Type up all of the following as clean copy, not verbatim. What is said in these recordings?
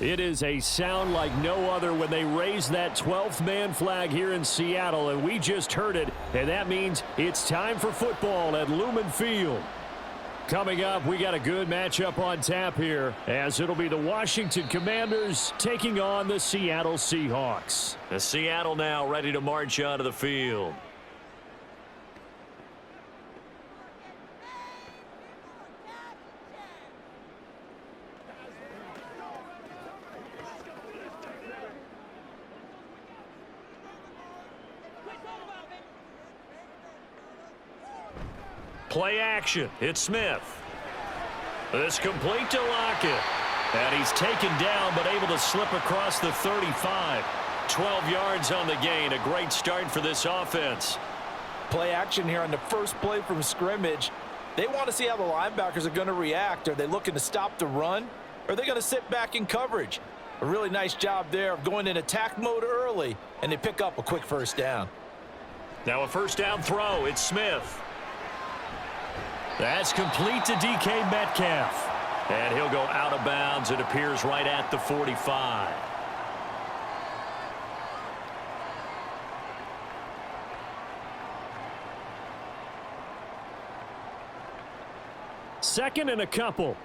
It is a sound like no other when they raise that 12th man flag here in Seattle, and we just heard it, and that means it's time for football at Lumen Field. Coming up, we got a good matchup on tap here, as it'll be the Washington Commanders taking on the Seattle Seahawks. The Seattle now ready to march onto the field. Play action. It's Smith. It's complete to Lockett. And he's taken down but able to slip across the 35. 12 yards on the gain. A great start for this offense. Play action here on the first play from scrimmage. They want to see how the linebackers are going to react. Are they looking to stop the run? Or are they going to sit back in coverage? A really nice job there of going in attack mode early, and they pick up a quick first down. Now a first down throw. It's Smith. That's complete to DK Metcalf. And he'll go out of bounds. It appears right at the 45. Second and a couple.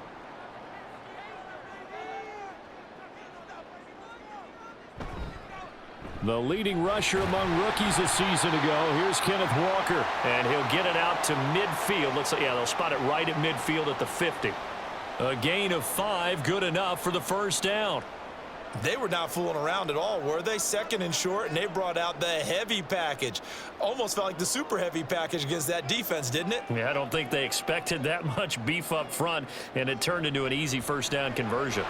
The leading rusher among rookies a season ago. Here's Kenneth Walker. And he'll get it out to midfield. Looks like, yeah, they'll spot it right at midfield at the 50. A gain of 5, good enough for the first down. They were not fooling around at all, were they? Second and short, and they brought out the heavy package. Almost felt like the super heavy package against that defense, didn't it? Yeah, I don't think they expected that much beef up front, and it turned into an easy first down conversion.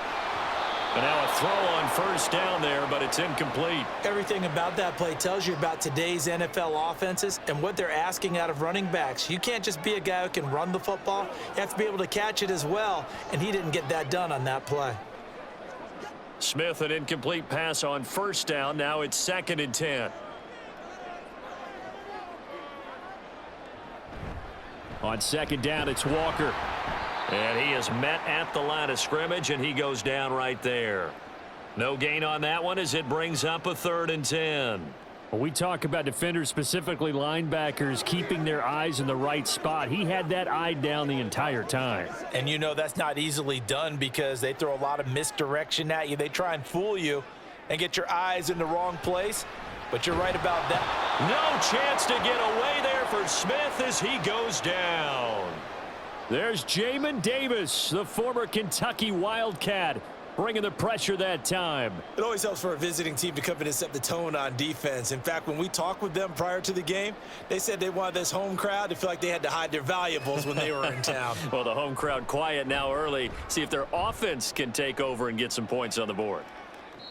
And now a throw on first down there, but it's incomplete. Everything about that play tells you about today's NFL offenses and what they're asking out of running backs. You can't just be a guy who can run the football. You have to be able to catch it as well, and he didn't get that done on that play. Smith, an incomplete pass on first down. Now it's 2nd and 10. On second down, it's Walker. And he is met at the line of scrimmage, and he goes down right there. No gain on that one as it brings up a 3rd and 10. When we talk about defenders, specifically linebackers, keeping their eyes in the right spot, he had that eye down the entire time. And you know that's not easily done because they throw a lot of misdirection at you. They try and fool you and get your eyes in the wrong place. But you're right about that. No chance to get away there for Smith as he goes down. There's Jamin Davis, the former Kentucky Wildcat, bringing the pressure that time. It always helps for a visiting team to come in and set the tone on defense. In fact, when we talked with them prior to the game, they said they wanted this home crowd to feel like they had to hide their valuables when they were in town. Well, the home crowd quiet now early. See if their offense can take over and get some points on the board.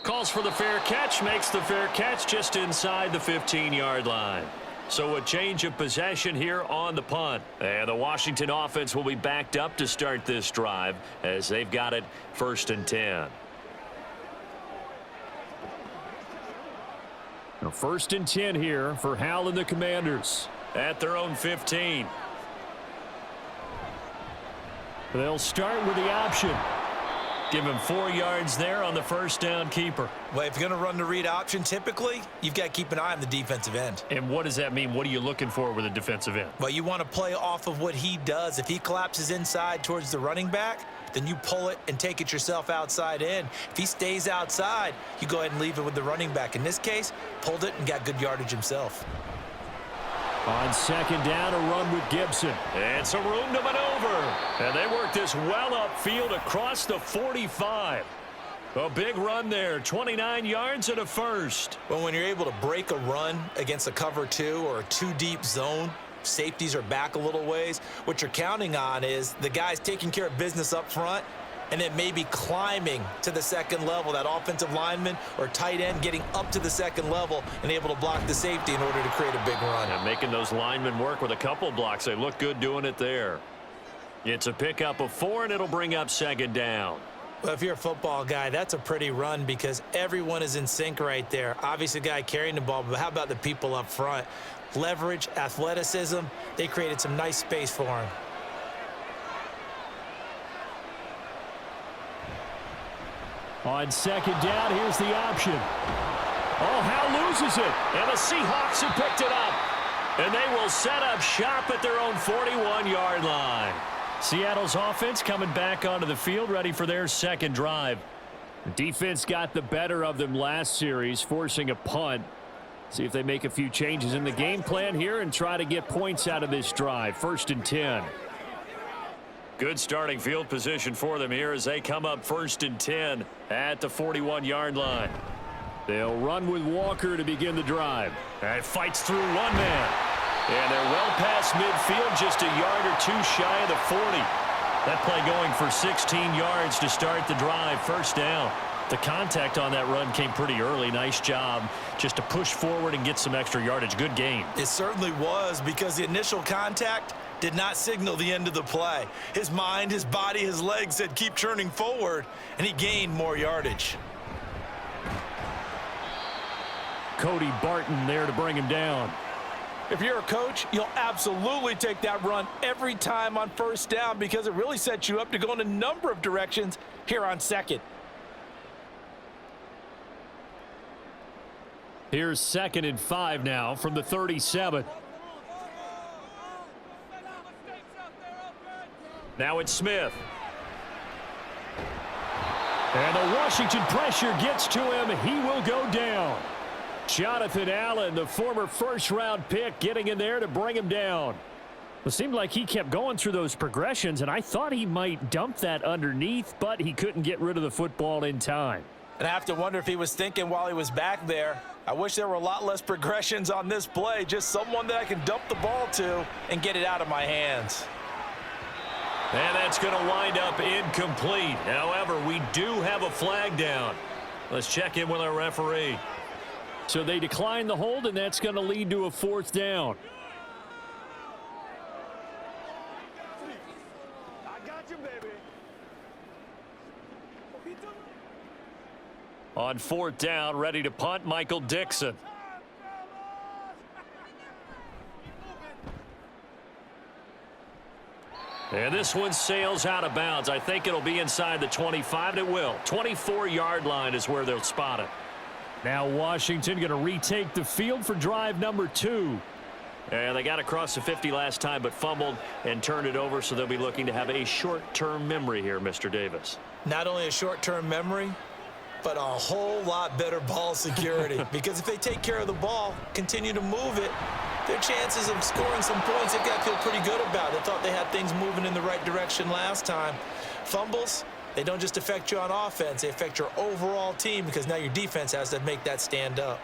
Calls for the fair catch, makes the fair catch just inside the 15-yard line. So a change of possession here on the punt. And the Washington offense will be backed up to start this drive as they've got it 1st and 10. Now 1st and 10 here for Hal and the Commanders. At their own 15. They'll start with the option. Give him 4 yards there on the first down keeper. Well, if you're going to run the read option, typically, you've got to keep an eye on the defensive end. And what does that mean? What are you looking for with a defensive end? Well, you want to play off of what he does. If he collapses inside towards the running back, then you pull it and take it yourself outside in. If he stays outside, you go ahead and leave it with the running back. In this case, pulled it and got good yardage himself. On second down, a run with Gibson. And some room to maneuver. And they work this well upfield across the 45. A big run there, 29 yards and a first. Well, when you're able to break a run against a cover 2 or a 2-deep zone, safeties are back a little ways. What you're counting on is the guys taking care of business up front and then maybe climbing to the second level, that offensive lineman or tight end getting up to the second level and able to block the safety in order to create a big run. And making those linemen work with a couple blocks. They look good doing it there. It's a pickup of 4, and it'll bring up 2nd down. Well, if you're a football guy, that's a pretty run because everyone is in sync right there. Obviously, the guy carrying the ball, but how about the people up front? Leverage, athleticism, they created some nice space for him. On second down, here's the option. Oh, Howe loses it. And the Seahawks have picked it up. And they will set up shop at their own 41-yard line. Seattle's offense coming back onto the field, ready for their second drive. The defense got the better of them last series, forcing a punt. See if they make a few changes in the game plan here and try to get points out of this drive. 1st and 10. Good starting field position for them here as they come up 1st and 10 at the 41-yard line. They'll run with Walker to begin the drive. And fights through one man. And they're well past midfield, just a yard or two shy of the 40. That play going for 16 yards to start the drive. 1st down. The contact on that run came pretty early. Nice job just to push forward and get some extra yardage. Good gain. It certainly was, because the initial contact did not signal the end of the play. His mind, his body, his legs said keep churning forward, and he gained more yardage. Cody Barton there to bring him down. If you're a coach, you'll absolutely take that run every time on 1st down, because it really sets you up to go in a number of directions here on 2nd. Here's 2nd and 5 now from the 37. Now it's Smith. And the Washington pressure gets to him. He will go down. Jonathan Allen, the former 1st-round pick, getting in there to bring him down. It seemed like he kept going through those progressions, and I thought he might dump that underneath, but he couldn't get rid of the football in time. And I have to wonder if he was thinking while he was back there, I wish there were a lot less progressions on this play, just someone that I can dump the ball to and get it out of my hands. And that's going to wind up incomplete. However, we do have a flag down. Let's check in with our referee. So they decline the hold, and that's going to lead to a 4th down. I got you, baby. On 4th down, ready to punt, Michael Dixon. And this one sails out of bounds. I think it'll be inside the 25, and it will. 24-yard line is where they'll spot it. Now Washington going to retake the field for drive number 2. And they got across the 50 last time, but fumbled and turned it over, so they'll be looking to have a short-term memory here, Mr. Davis. Not only a short-term memory, but a whole lot better ball security. Because if they take care of the ball, continue to move it, their chances of scoring some points, they've got to feel pretty good about. They thought they had things moving in the right direction last time. Fumbles, they don't just affect you on offense, they affect your overall team, because now your defense has to make that stand up.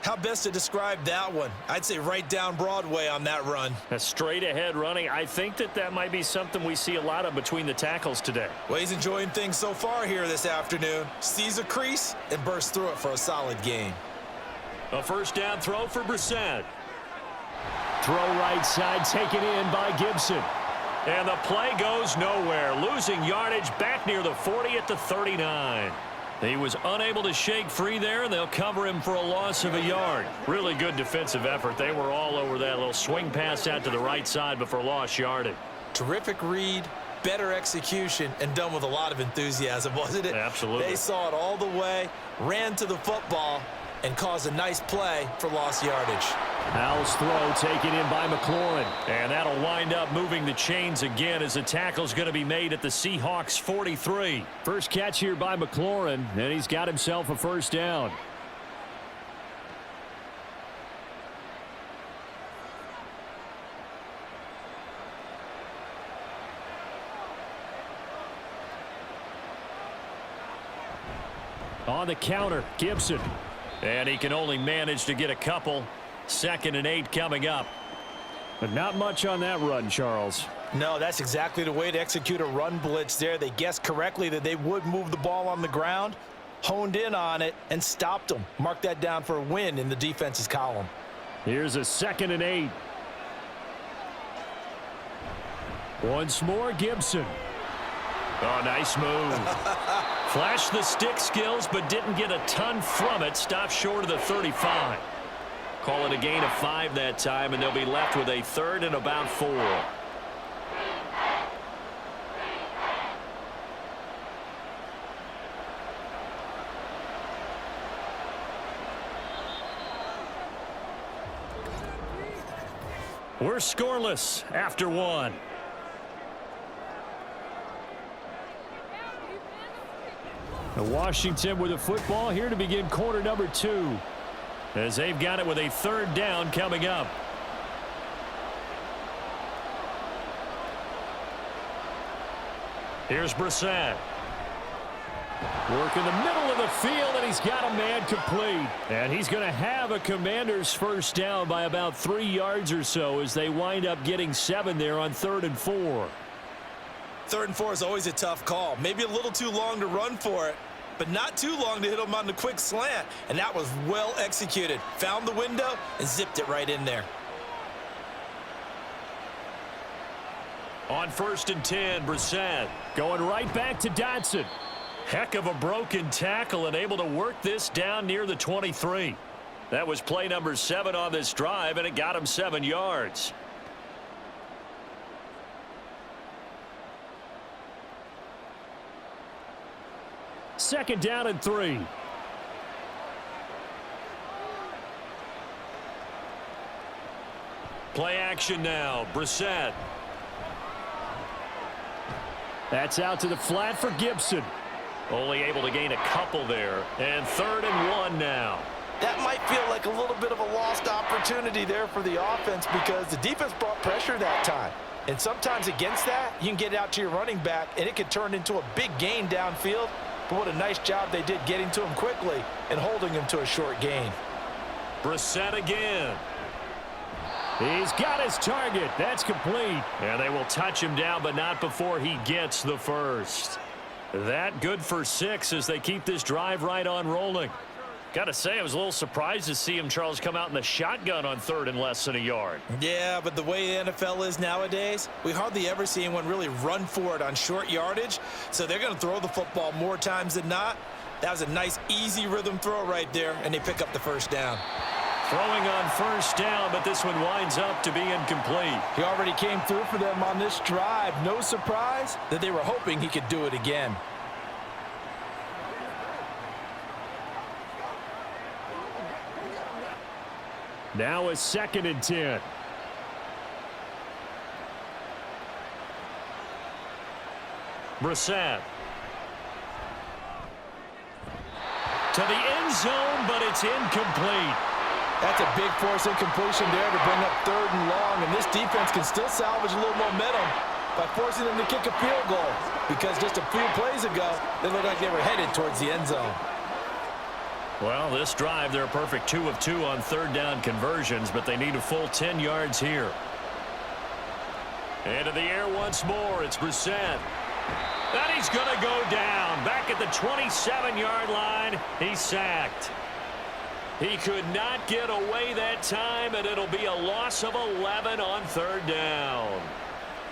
How best to describe that one? I'd say right down Broadway on that run. A straight ahead running. I think that might be something we see a lot of between the tackles today. Well, he's enjoying things so far here this afternoon. Sees a crease and bursts through it for a solid gain. A 1st down throw for Brissett. Throw right side taken in by Gibson. And the play goes nowhere. Losing yardage back near the 40 at the 39. He was unable to shake free there, and they'll cover him for a loss of a yard. Really good defensive effort. They were all over that little swing pass out to the right side before lost yardage. Terrific read, better execution, and done with a lot of enthusiasm, wasn't it? Absolutely. They saw it all the way, ran to the football, and caused a nice play for lost yardage. Howell's throw taken in by McLaurin. And that'll wind up moving the chains again as the tackle's going to be made at the Seahawks 43. First catch here by McLaurin, and he's got himself a 1st down. On the counter, Gibson. And he can only manage to get a couple. 2nd and 8 coming up. But not much on that run, Charles. No, that's exactly the way to execute a run blitz there. They guessed correctly that they would move the ball on the ground, honed in on it, and stopped them. Mark that down for a win in the defense's column. Here's a 2nd and 8. Once more, Gibson. Oh, nice move. Flashed the stick skills, but didn't get a ton from it. Stopped short of the 35. Call it a gain of 5 that time, and they'll be left with a 3rd and about 4. We're scoreless after one. Washington with the football here to begin quarter number 2. As they've got it with a third down coming up. Here's Brissett. Work in the middle of the field, and he's got a man complete. And he's going to have a Commanders first down by about 3 yards or so as they wind up getting 7 there on 3rd and 4. 3rd and 4 is always a tough call. Maybe a little too long to run for it, but not too long to hit him on the quick slant. And that was well executed. Found the window and zipped it right in there. On 1st and 10, Brissett. Going right back to Dotson. Heck of a broken tackle and able to work this down near the 23. That was play number 7 on this drive, and it got him 7 yards. Second down and 3. Play action now. Brissett. That's out to the flat for Gibson. Only able to gain a couple there. And 3rd and 1 now. That might feel like a little bit of a lost opportunity there for the offense because the defense brought pressure that time. And sometimes against that, you can get it out to your running back, and it could turn into a big gain downfield. But what a nice job they did getting to him quickly and holding him to a short gain. Brissett again. He's got his target. That's complete. And they will touch him down, but not before he gets the first. That good for 6 as they keep this drive right on rolling. Got to say, I was a little surprised to see him, Charles, come out in the shotgun on 3rd and less than a yard. Yeah, but the way the NFL is nowadays, we hardly ever see anyone really run for it on short yardage. So they're going to throw the football more times than not. That was a nice, easy rhythm throw right there, and they pick up the first down. Throwing on 1st down, but this one winds up to be incomplete. He already came through for them on this drive. No surprise that they were hoping he could do it again. Now a 2nd and 10. Brissett. To the end zone, but it's incomplete. That's a big force incompletion there to bring up 3rd and long, and this defense can still salvage a little momentum by forcing them to kick a field goal because just a few plays ago, they looked like they were headed towards the end zone. Well, this drive, they're a perfect 2 of 2 on 3rd down conversions, but they need a full 10 yards here. Into the air once more, it's Brissett. And he's going to go down. Back at the 27-yard line, he's sacked. He could not get away that time, and it'll be a loss of 11 on 3rd down.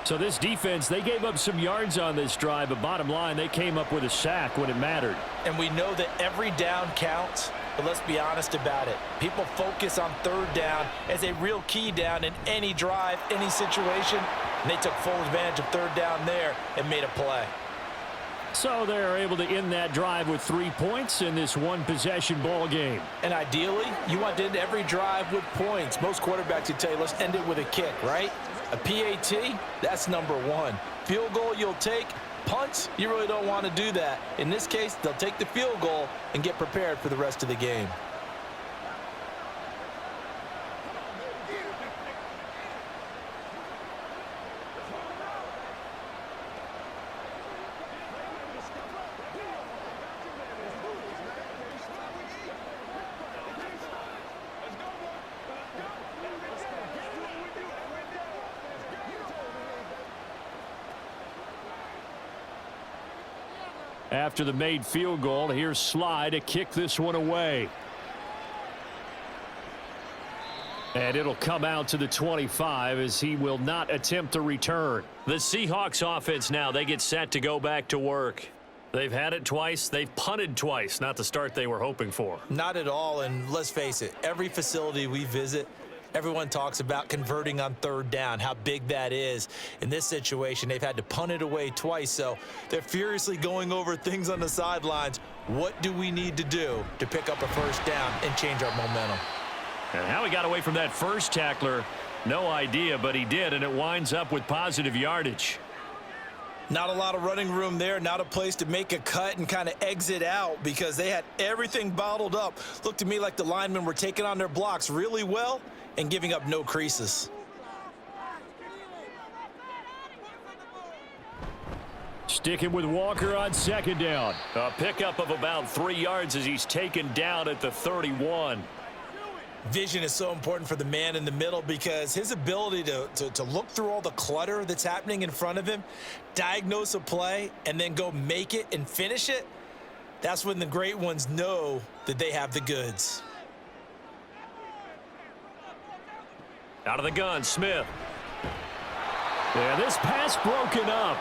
So this defense, they gave up some yards on this drive, but bottom line, they came up with a sack when it mattered. And we know that every down counts, but let's be honest about it. People focus on 3rd down as a real key down in any drive, any situation, and they took full advantage of 3rd down there and made a play. So they're able to end that drive with 3 points in this one-possession ball game. And ideally, you want to end every drive with points. Most quarterbacks would tell you, let's end it with a kick, right? A PAT, that's number 1. Field goal you'll take. Punts, you really don't want to do that. In this case, they'll take the field goal and get prepared for the rest of the game. After the made field goal, here's Sly to kick this one away. And it'll come out to the 25 as he will not attempt to return. The Seahawks offense now, they get set to go back to work. They've had it twice. They've punted twice. Not the start they were hoping for. Not at all, and let's face it, every facility we visit, everyone talks about converting on 3rd down, how big that is. In this situation, they've had to punt it away twice, so they're furiously going over things on the sidelines. What do we need to do to pick up a first down and change our momentum? And how he got away from that first tackler, No idea, but he did, and it winds up with positive yardage. Not a lot of running room there, not a place to make a cut and kind of exit out because they had everything bottled up. Looked to me like the linemen were taking on their blocks really well and giving up no creases. Sticking with Walker on second down. A pickup of about 3 yards as he's taken down at the 31. Vision is so important for the man in the middle because his ability to look through all the clutter that's happening in front of him, diagnose a play, and then go make it and finish it, that's when the great ones know that they have the goods. Out of the gun, Smith. Yeah, this pass broken up.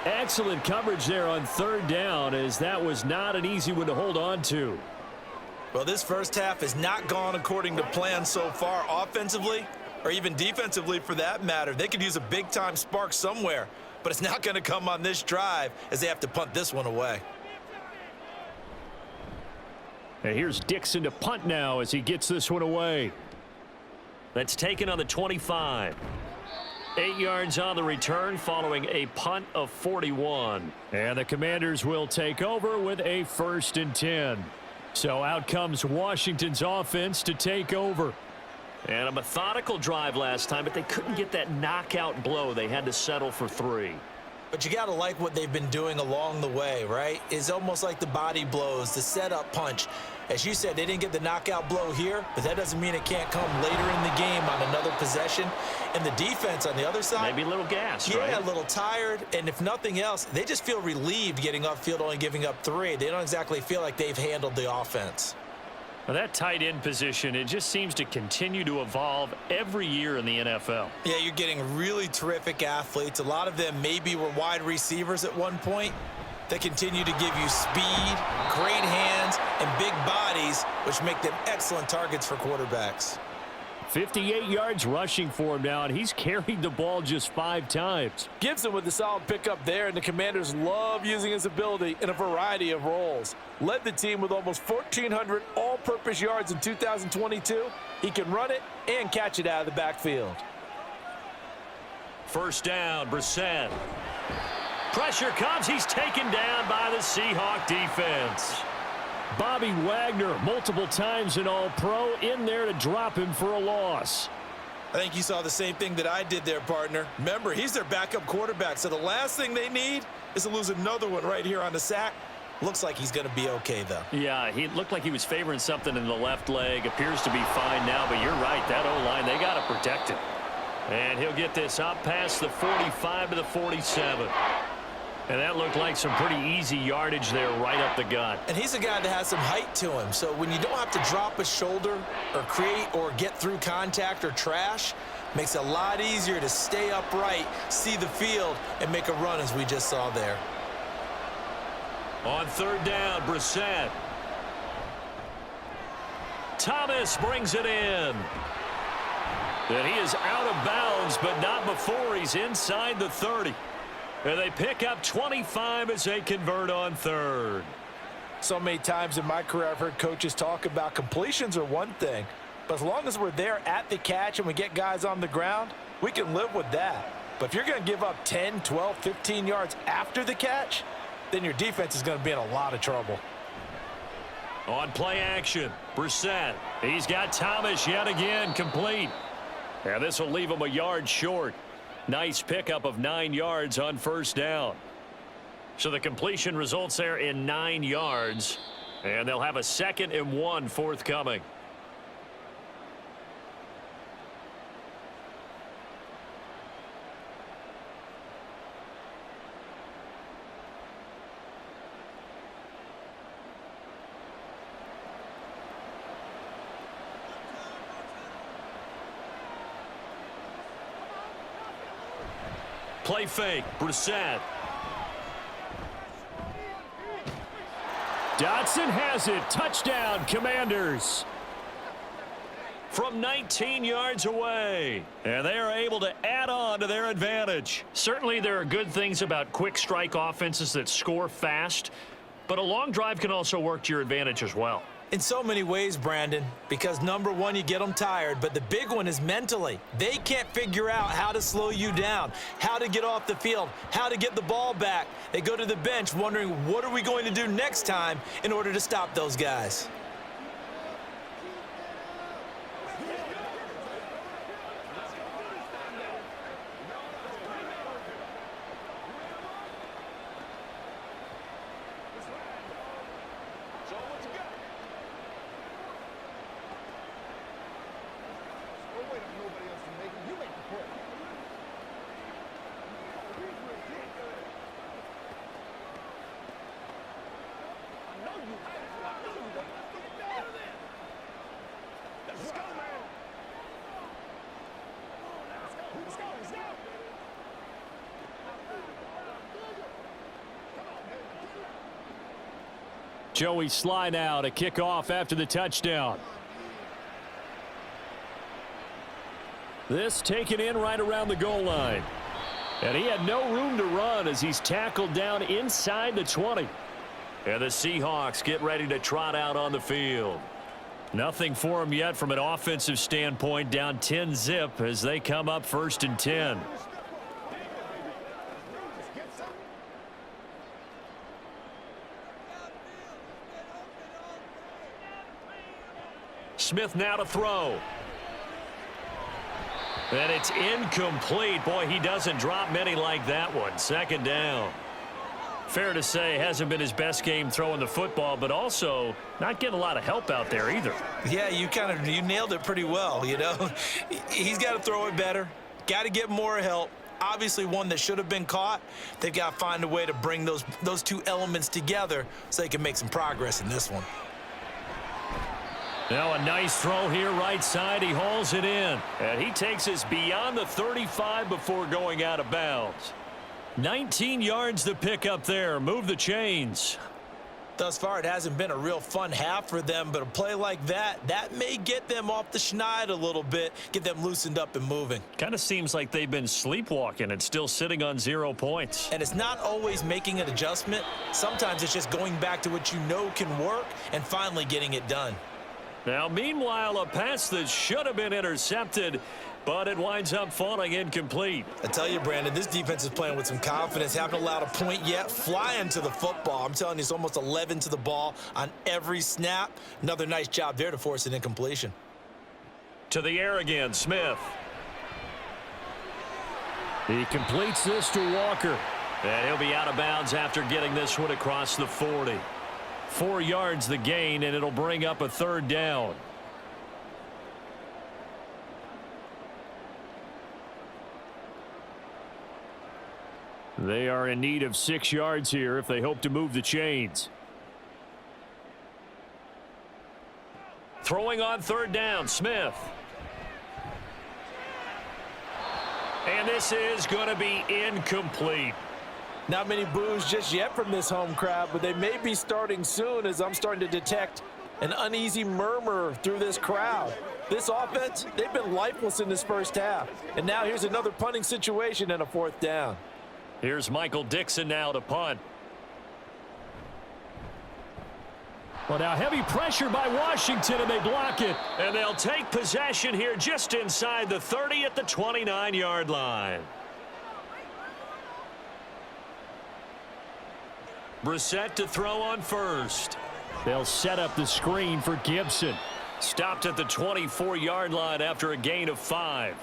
Excellent coverage there on third down, as that was not an easy one to hold on to. Well, this first half has not gone according to plan so far offensively or even defensively for that matter. They could use a big-time spark somewhere, but it's not going to come on this drive as they have to punt this one away. And here's Dixon to punt now as he gets this one away. That's taken on the 25. 8 yards on the return following a punt of 41. And the Commanders will take over with a 1st and 10. So out comes Washington's offense to take over. And a methodical drive last time, but they couldn't get that knockout blow. They had to settle for 3. But you got to like what they've been doing along the way, right? It's almost like the body blows, the setup punch. As you said, they didn't get the knockout blow here, but that doesn't mean it can't come later in the game on another possession. And the defense on the other side, maybe a little gassed, right? Yeah, a little tired. And if nothing else, they just feel relieved getting upfield, only giving up 3. They don't exactly feel like they've handled the offense. Well, that tight end position, it just seems to continue to evolve every year in the NFL. Yeah, you're getting really terrific athletes. A lot of them maybe were wide receivers at one point. They continue to give you speed, great hands, and big bodies, which make them excellent targets for quarterbacks. 58 yards rushing for him now, and he's carried the ball just 5 times. Gibson with the solid pickup there, and the Commanders love using his ability in a variety of roles. Led the team with almost 1,400 all-purpose yards in 2022. He can run it and catch it out of the backfield. First down, Brissett. Pressure comes. He's taken down by the Seahawk defense. Bobby Wagner, multiple times an All-Pro, in there to drop him for a loss. I think you saw the same thing that I did there, partner. Remember, he's their backup quarterback, so the last thing they need is to lose another one right here on the sack. Looks like he's going to be okay, though. Yeah, he looked like he was favoring something in the left leg. Appears to be fine now, but you're right. That O-line, they got to protect him. And he'll get this up past the 45 to the 47. And that looked like some pretty easy yardage there right up the gut. And he's a guy that has some height to him. So when you don't have to drop a shoulder or create or get through contact or trash, makes it a lot easier to stay upright, see the field, and make a run as we just saw there. On third down, Brissett. Thomas brings it in. And he is out of bounds, but not before he's inside the 30. And they pick up 25 as they convert on third. So many times in my career, I've heard coaches talk about completions are one thing, but as long as we're there at the catch and we get guys on the ground, we can live with that. But if you're going to give up 10, 12, 15 yards after the catch, then your defense is going to be in a lot of trouble. On play action, Brissett. He's got Thomas yet again complete. And this will leave him a yard short. Nice pickup of 9 yards on first down. So the completion results there in 9 yards. And they'll have a 2nd and 1 forthcoming. Play fake, Brissett. Dotson has it. Touchdown, Commanders. From 19 yards away. And they are able to add on to their advantage. Certainly there are good things about quick strike offenses that score fast, but a long drive can also work to your advantage as well. In so many ways, Brandon, because number one, you get them tired, but the big one is mentally. They can't figure out how to slow you down, how to get off the field, how to get the ball back. They go to the bench wondering, what are we going to do next time in order to stop those guys? Joey Sly now to kick off after the touchdown. This taken in right around the goal line. And he had no room to run as he's tackled down inside the 20. And the Seahawks get ready to trot out on the field. Nothing for them yet from an offensive standpoint, down 10-zip as they come up 1st and 10. Smith now to throw. And it's incomplete. Boy, he doesn't drop many like that one. 2nd down. Fair to say, hasn't been his best game throwing the football, but also not getting a lot of help out there either. Yeah, you nailed it pretty well, you know. He's got to throw it better. Got to get more help. Obviously one that should have been caught. They've got to find a way to bring those two elements together so they can make some progress in this one. Now a nice throw here right side. He hauls it in. And he takes us beyond the 35 before going out of bounds. 19 yards to pick up there. Move the chains. Thus far, it hasn't been a real fun half for them, but a play like that may get them off the schneid a little bit, get them loosened up and moving. Kind of seems like they've been sleepwalking and still sitting on 0 points. And it's not always making an adjustment. Sometimes it's just going back to what you know can work and finally getting it done. Now, meanwhile, a pass that should have been intercepted, but it winds up falling incomplete. I tell you, Brandon, this defense is playing with some confidence. Haven't allowed a point yet. Flying to the football. I'm telling you, it's almost 11 to the ball on every snap. Another nice job there to force an incompletion. To the air again, Smith. He completes this to Walker. And he'll be out of bounds after getting this one across the 40. 4 yards the gain, and it'll bring up a 3rd down. They are in need of 6 yards here if they hope to move the chains. Throwing on 3rd down, Smith. And this is going to be incomplete. Not many boos just yet from this home crowd, but they may be starting soon as I'm starting to detect an uneasy murmur through this crowd. This offense, they've been lifeless in this first half. And now here's another punting situation and a 4th down. Here's Michael Dixon now to punt. Well, now heavy pressure by Washington, and they block it. And they'll take possession here just inside the 30 at the 29-yard line. Brissett to throw on 1st. They'll set up the screen for Gibson. Stopped at the 24-yard line after a gain of 5.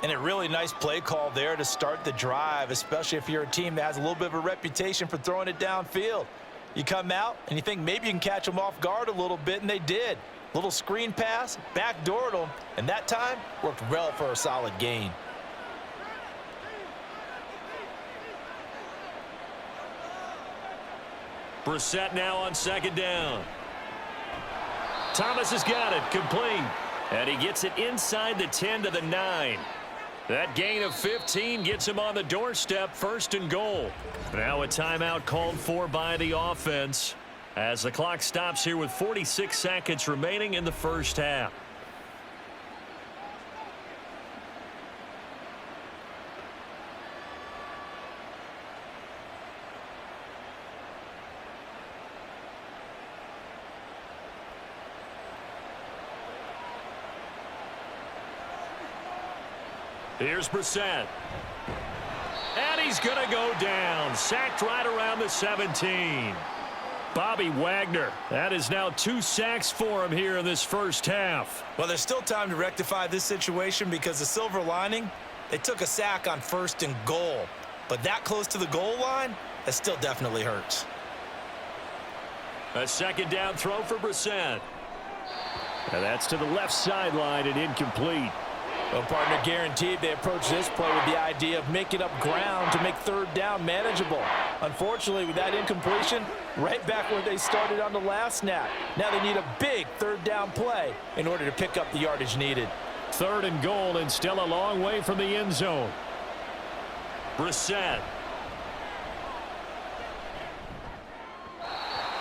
And a really nice play call there to start the drive, especially if you're a team that has a little bit of a reputation for throwing it downfield. You come out and you think maybe you can catch them off guard a little bit, and they did. Little screen pass, backdoored them, and that time worked well for a solid gain. Brissett now on 2nd down. Thomas has got it, complete. And he gets it inside the 10 to the 9. That gain of 15 gets him on the doorstep, 1st and goal. Now a timeout called for by the offense as the clock stops here with 46 seconds remaining in the first half. Here's Brissett. And he's going to go down. Sacked right around the 17. Bobby Wagner. That is now 2 sacks for him here in this first half. Well, there's still time to rectify this situation because the silver lining, they took a sack on 1st and goal. But that close to the goal line, that still definitely hurts. A 2nd down throw for Brissett. And that's to the left sideline and incomplete. Well, partner, guaranteed they approach this play with the idea of making up ground to make 3rd down manageable. Unfortunately, with that incompletion, right back where they started on the last snap. Now they need a big 3rd down play in order to pick up the yardage needed. 3rd and goal and still a long way from the end zone. Brissett.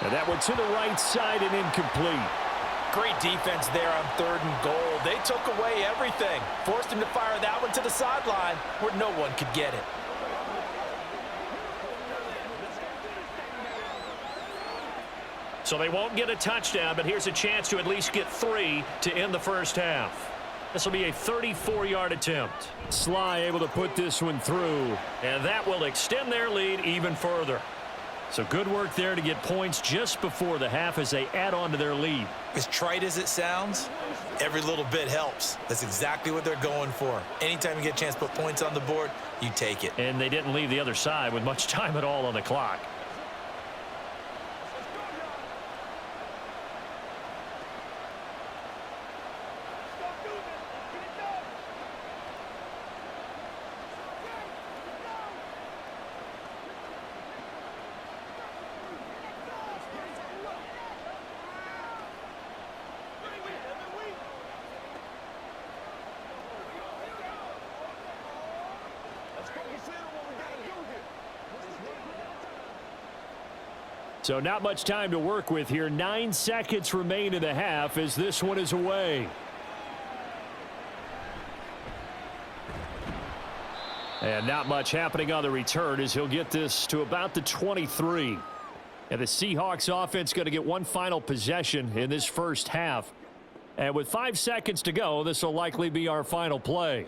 And that one to the right side and incomplete. Great defense there on 3rd and goal. They took away everything. Forced him to fire that one to the sideline where no one could get it. So they won't get a touchdown, but here's a chance to at least get 3 to end the first half. This will be a 34-yard attempt. Sly able to put this one through. And that will extend their lead even further. So good work there to get points just before the half as they add on to their lead. As trite as it sounds, every little bit helps. That's exactly what they're going for. Anytime you get a chance to put points on the board, you take it. And they didn't leave the other side with much time at all on the clock. So not much time to work with here. 9 seconds remain in the half as this one is away. And not much happening on the return as he'll get this to about the 23. And the Seahawks offense going to get one final possession in this first half. And with 5 seconds to go, this will likely be our final play.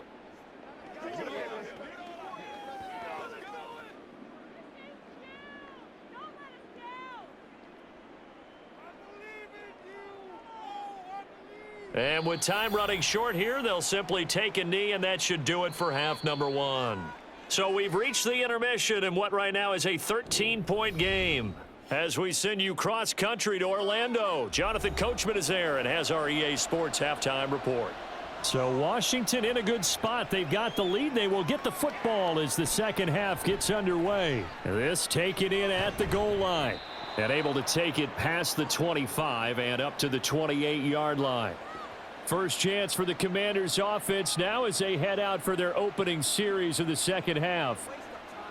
And with time running short here, they'll simply take a knee, and that should do it for half number 1. So we've reached the intermission in what right now is a 13-point game. As we send you cross-country to Orlando, Jonathan Coachman is there and has our EA Sports halftime report. So Washington in a good spot. They've got the lead. They will get the football as the second half gets underway. This taken in at the goal line. And able to take it past the 25 and up to the 28-yard line. First chance for the Commanders offense now as they head out for their opening series of the second half.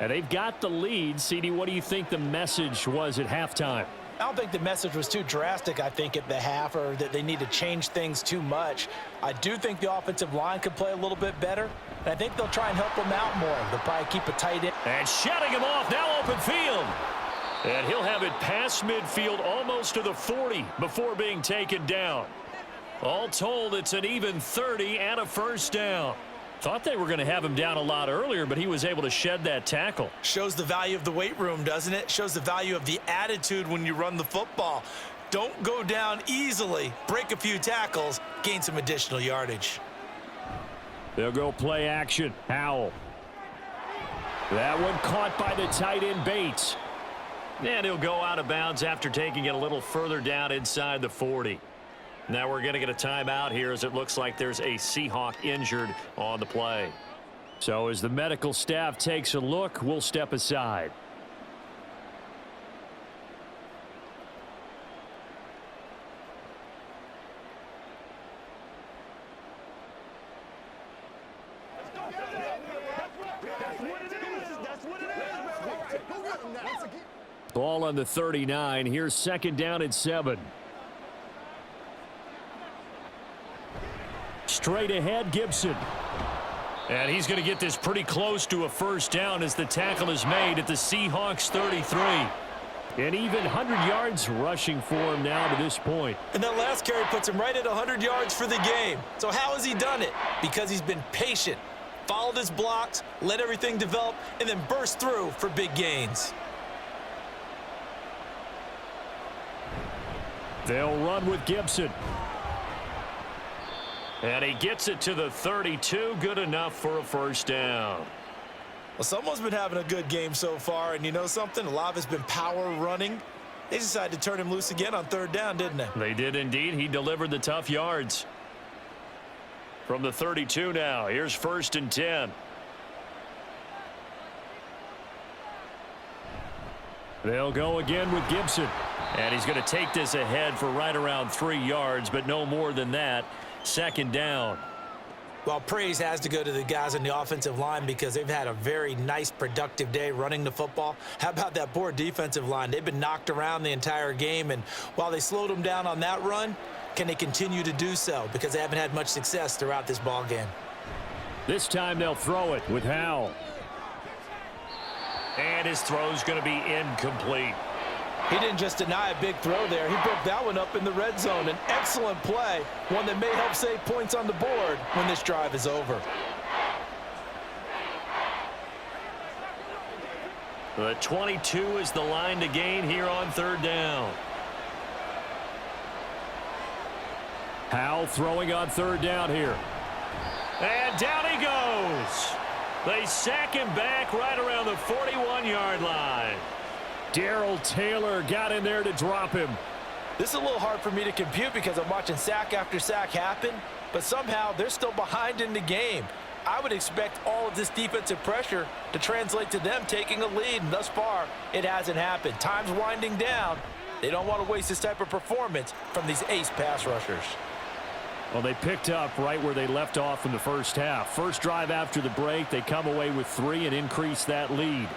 And they've got the lead. CD, what do you think the message was at halftime? I don't think the message was too drastic, I think, at the half, or that they need to change things too much. I do think the offensive line could play a little bit better, and I think they'll try and help them out more. They'll probably keep a tight end. And shutting him off, now open field. And he'll have it past midfield almost to the 40 before being taken down. All told, it's an even 30 and a first down. Thought they were going to have him down a lot earlier, but he was able to shed that tackle. Shows the value of the weight room, doesn't it? Shows the value of the attitude when you run the football. Don't go down easily. Break a few tackles. Gain some additional yardage. They'll go play action. Howell. That one caught by the tight end Bates. And he'll go out of bounds after taking it a little further down inside the 40. Now we're going to get a timeout here as it looks like there's a Seahawk injured on the play. So as the medical staff takes a look, we'll step aside. Ball on the 39. Here's second down and 7. Straight ahead, Gibson. And he's going to get this pretty close to a first down as the tackle is made at the Seahawks 33. And even 100 yards rushing for him now to this point. And that last carry puts him right at 100 yards for the game. So how has he done it? Because he's been patient, followed his blocks, let everything develop, and then burst through for big gains. They'll run with Gibson. And he gets it to the 32. Good enough for a first down. Well, someone's been having a good game so far, and you know something? A lot of it's been power running. They decided to turn him loose again on third down, didn't they? They did indeed. He delivered the tough yards. From the 32 now, here's 1st and 10. They'll go again with Gibson. And he's going to take this ahead for right around 3 yards, but no more than that. 2nd down. Well, praise has to go to the guys on the offensive line because they've had a very nice, productive day running the football. How about that poor defensive line? They've been knocked around the entire game, and while they slowed them down on that run, can they continue to do so? Because they haven't had much success throughout this ball game. This time they'll throw it with Howell. And his throw's going to be incomplete. He didn't just deny a big throw there. He broke that one up in the red zone. An excellent play, one that may help save points on the board when this drive is over. The 22 is the line to gain here on 3rd down. Howell throwing on 3rd down here. And down he goes. They sack him back right around the 41-yard line. Darrell Taylor got in there to drop him. This is a little hard for me to compute because I'm watching sack after sack happen, but somehow they're still behind in the game. I would expect all of this defensive pressure to translate to them taking a lead, and thus far, it hasn't happened. Time's winding down. They don't want to waste this type of performance from these ace pass rushers. Well, they picked up right where they left off in the first half. First drive after the break, they come away with 3 and increase that lead.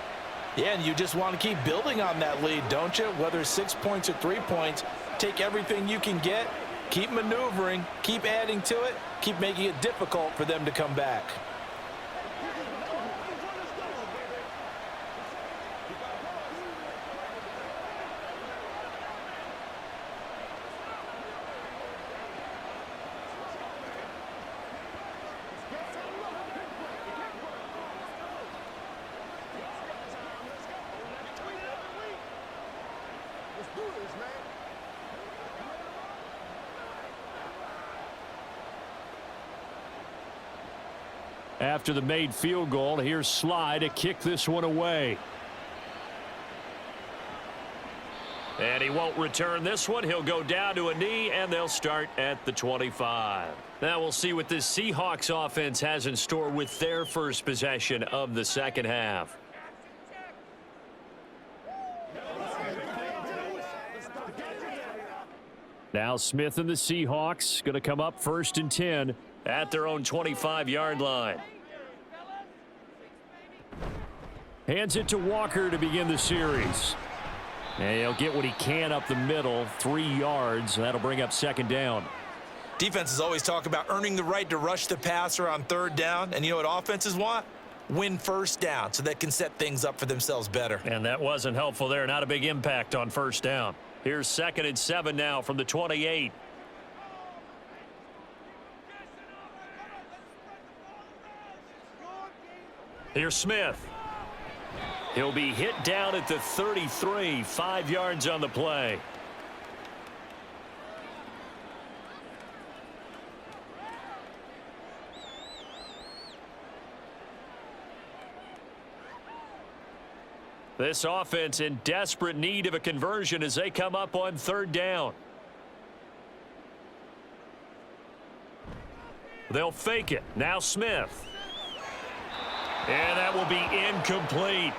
Yeah, and you just want to keep building on that lead, don't you? Whether it's 6 points or 3 points, take everything you can get, keep maneuvering, keep adding to it, keep making it difficult for them to come back. After the made field goal, here's Sly to kick this one away. And he won't return this one. He'll go down to a knee, and they'll start at the 25. Now we'll see what this Seahawks offense has in store with their first possession of the second half. Now Smith and the Seahawks going to come up 1st and 10 at their own 25-yard line. Hands it to Walker to begin the series. And he'll get what he can up the middle, 3 yards. That'll bring up 2nd down. Defenses always talk about earning the right to rush the passer on 3rd down. And you know what offenses want? Win 1st down so they can set things up for themselves better. And that wasn't helpful there. Not a big impact on 1st down. Here's 2nd and 7 now from the 28. Here's Smith. He'll be hit down at the 33, 5 yards on the play. This offense in desperate need of a conversion as they come up on 3rd down. They'll fake it. Now Smith. And that will be incomplete.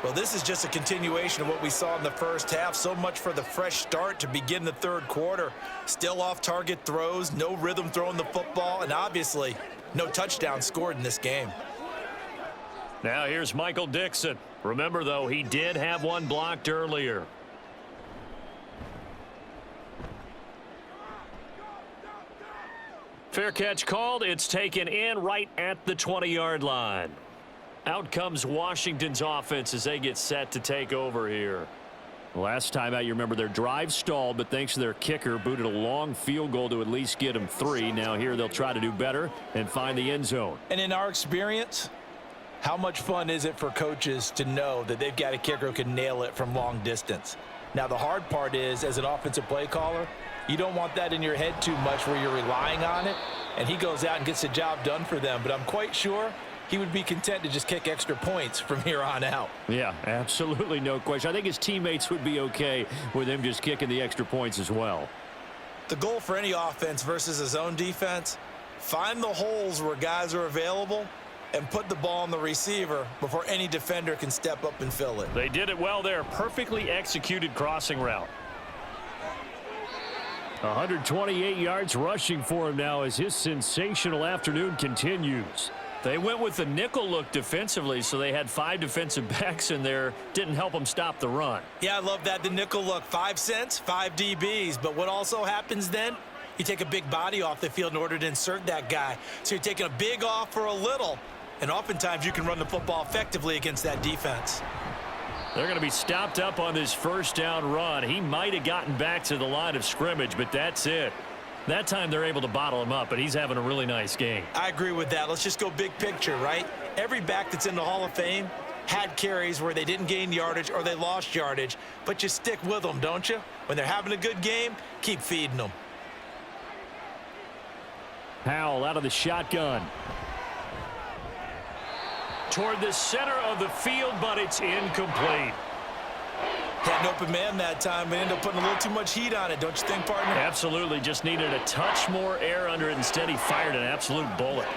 Well, this is just a continuation of what we saw in the first half. So much for the fresh start to begin the 3rd quarter. Still off-target throws, no rhythm throwing the football, and obviously no touchdown scored in this game. Now here's Michael Dixon. Remember, though, he did have one blocked earlier. Fair catch called. It's taken in right at the 20-yard line. Out comes Washington's offense as they get set to take over here. Last time out, you remember their drive stalled, but thanks to their kicker, booted a long field goal to at least get them 3. Now here they'll try to do better and find the end zone. And in our experience, how much fun is it for coaches to know that they've got a kicker who can nail it from long distance? Now, the hard part is, as an offensive play caller, you don't want that in your head too much where you're relying on it, and he goes out and gets the job done for them. But I'm quite sure he would be content to just kick extra points from here on out. Yeah, absolutely no question. I think his teammates would be okay with him just kicking the extra points as well. The goal for any offense versus a zone defense, find the holes where guys are available and put the ball on the receiver before any defender can step up and fill it. They did it well there. Perfectly executed crossing route. 128 yards rushing for him now as his sensational afternoon continues. They went with the nickel look defensively, so they had 5 defensive backs in there. Didn't help them stop the run. Yeah, I love that. The nickel look, 5 cents, 5 DBs. But what also happens then? You take a big body off the field in order to insert that guy. So you're taking a big off for a little. And oftentimes you can run the football effectively against that defense. They're going to be stopped up on this first down run. He might have gotten back to the line of scrimmage, but that's it. That time they're able to bottle him up, and he's having a really nice game. I agree with that. Let's just go big picture, right? Every back that's in the Hall of Fame had carries where they didn't gain yardage or they lost yardage, but you stick with them, don't you? When they're having a good game, keep feeding them. Powell out of the shotgun. Toward the center of the field, but it's incomplete. Had an open man that time, but ended up putting a little too much heat on it, don't you think, partner? Absolutely. Just needed a touch more air under it. Instead, he fired an absolute bullet.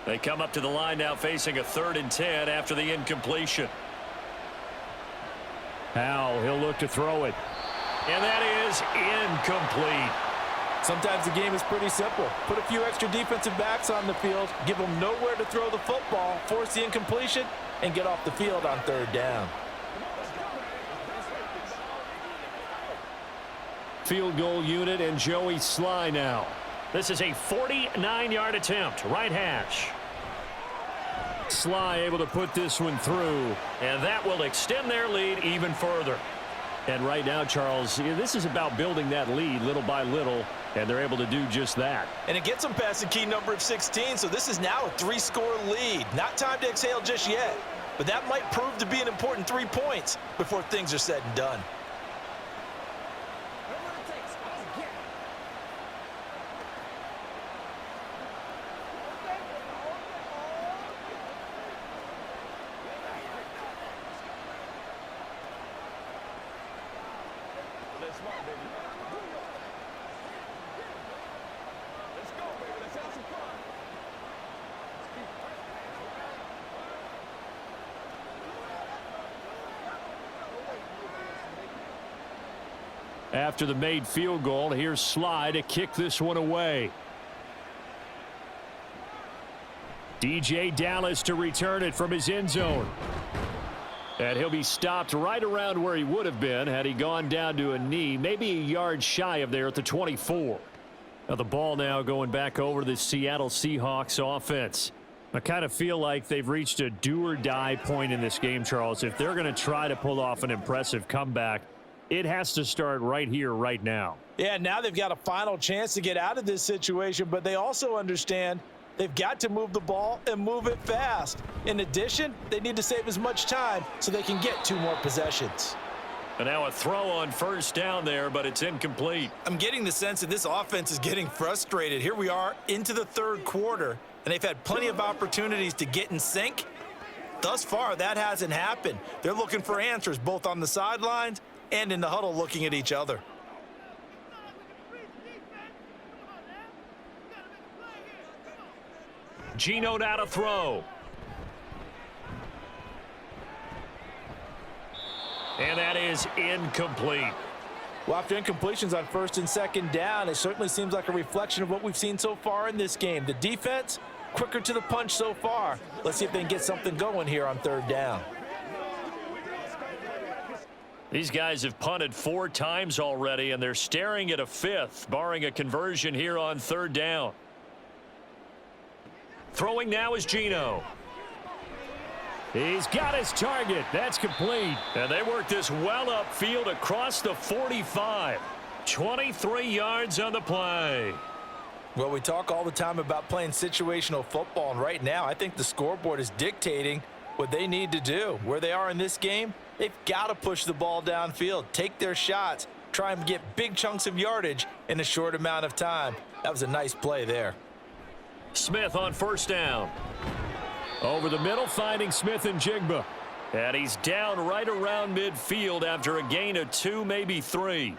They come up to the line now facing a 3rd and 10 after the incompletion. Powell, he'll look to throw it. And that is incomplete. Sometimes the game is pretty simple. Put a few extra defensive backs on the field, give them nowhere to throw the football, force the incompletion, and get off the field on 3rd down. Field goal unit and Joey Sly now. This is a 49-yard attempt, right hash. Sly able to put this one through. And that will extend their lead even further. And right now, Charles, this is about building that lead little by little, and they're able to do just that. And it gets them past the key number of 16, so this is now a 3-score lead. Not time to exhale just yet, but that might prove to be an important 3 points before things are said and done. After the made field goal, here's Sly to kick this one away. DJ Dallas to return it from his end zone. And he'll be stopped right around where he would have been had he gone down to a knee, maybe a yard shy of there at the 24. Now the ball now going back over to the Seattle Seahawks offense. I kind of feel like they've reached a do-or-die point in this game, Charles. If they're going to try to pull off an impressive comeback, it has to start right here, right now. Yeah, now they've got a final chance to get out of this situation, but they also understand they've got to move the ball and move it fast. In addition, they need to save as much time so they can get 2 more possessions. And now a throw on first down there, but it's incomplete. I'm getting the sense that this offense is getting frustrated. Here we are into the 3rd quarter, and they've had plenty of opportunities to get in sync. Thus far, that hasn't happened. They're looking for answers both on the sidelines and in the huddle looking at each other. Geno now to throw. And that is incomplete. Well, after incompletions on 1st and 2nd down, it certainly seems like a reflection of what we've seen so far in this game. The defense, quicker to the punch so far. Let's see if they can get something going here on 3rd down. These guys have punted 4 times already, and they're staring at a 5th, barring a conversion here on 3rd down. Throwing now is Geno. He's got his target. That's complete. And they work this well upfield across the 45. 23 yards on the play. Well, we talk all the time about playing situational football, and right now I think the scoreboard is dictating what they need to do. Where they are in this game, they've got to push the ball downfield, take their shots, try and get big chunks of yardage in a short amount of time. That was a nice play there. Smith on first down. Over the middle, finding Smith and Jigba. And he's down right around midfield after a gain of 2, maybe 3.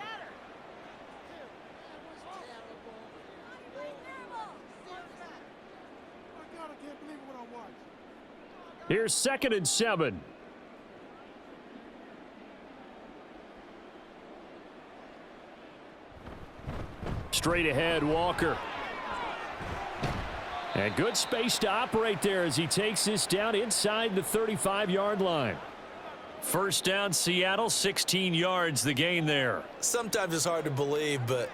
Here's 2nd and 7. Straight ahead, Walker. And good space to operate there as he takes this down inside the 35-yard line. First down, Seattle, 16 yards the gain there. Sometimes it's hard to believe, but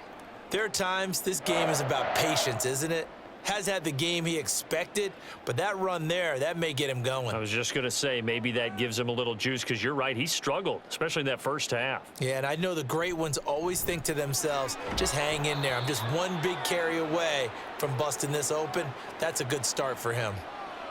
there are times this game is about patience, isn't it? Has had the game he expected, but that run there, that may get him going. I was just going to say, maybe that gives him a little juice, because you're right, he struggled, especially in that first half. Yeah, and I know the great ones always think to themselves, just hang in there. I'm just one big carry away from busting this open. That's a good start for him.